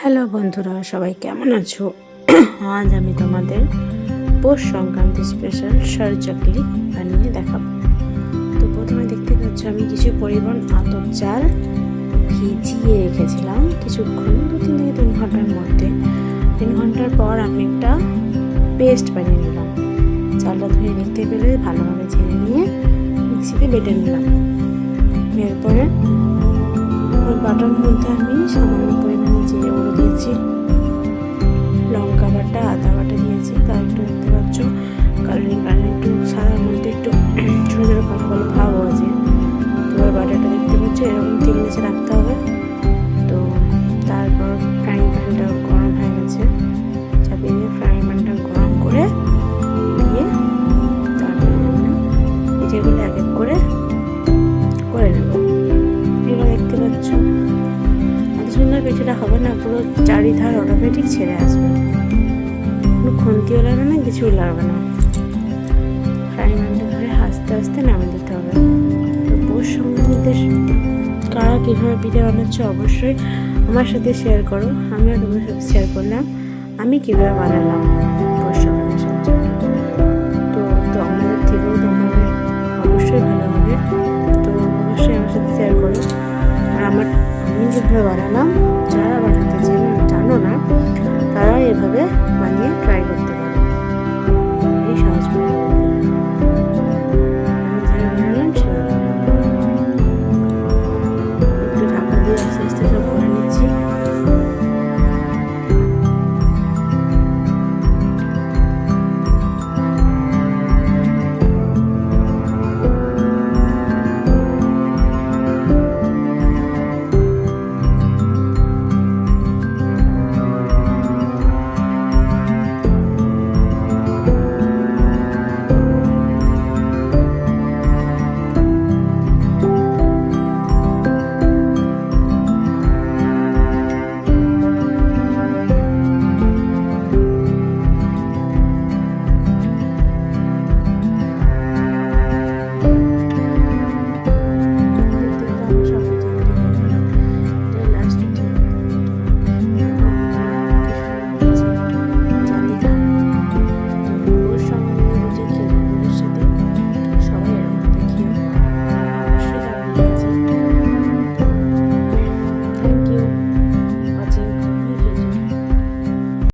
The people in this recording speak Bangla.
হ্যালো বন্ধুরা, সবাই কেমন আছো? আজ আমি তোমাদের পৌষ সংক্রান্তি স্পেশাল সর চকলি বানিয়ে দেখাবো। তো প্রথমে দেখতে পাচ্ছ আমি কিছু পরিমাণ আতপ চাল ভিজিয়ে রেখেছিলাম কিছুক্ষণ, 2-3 মধ্যে। 3 ঘন্টার পর আমি একটা পেস্ট বানিয়ে নিলাম। চালটা ধুয়ে দেখতে পেলে ভালোভাবে ঝেড়ে নিয়ে মিক্সিতে বেটে নিলাম। এরপরে ওই বাটার মধ্যে আমি সামান্য পরিমাণে জিরে গুঁড়ো দিয়েছি, লঙ্কা বাটা, আদা বাটা দিয়েছি। তার একটু দেখতে পাচ্ছ কালারিং একটু সাদার মধ্যে একটু ছোটো ছোটো কালো কালো ভাব আছে। তো বাটারটা দেখতে পাচ্ছ এরকম তেল নিচে রাখতে হবে। তো তারপর ফ্রাইং প্যানটা গরম হয়ে গেছে, চাপিয়ে দিয়ে ফ্রাইং প্যানটা গরম করে দিয়ে তারপরে পিঠেগুলো এক এক করে নেব। এগুলো দেখতে পাচ্ছ এত সুন্দর পিঠেটা হবে না, পুরো চারিধার অটোমেটিক ছেড়ে আসবে, কোনো খুন্তিও লাগবে না, কিছুও লাগবে না। ফ্রাইং প্যানটা ধরে আস্তে আস্তে নামিয়ে দিতে হবে। তো পৌষ সংক্রান্তিতে কারা কীভাবে পিঠে বানাচ্ছ অবশ্যই আমার সাথে শেয়ার করো, আমিও তোমার সাথে শেয়ার করলাম আমি কীভাবে বানালাম পৌষ সংক্রান্তি। তো আমাদের থেকেও তোমাদের অবশ্যই ভালো হবে, তো অবশ্যই আমার সাথে শেয়ার করো। আর আমি যেভাবে বানালাম যারা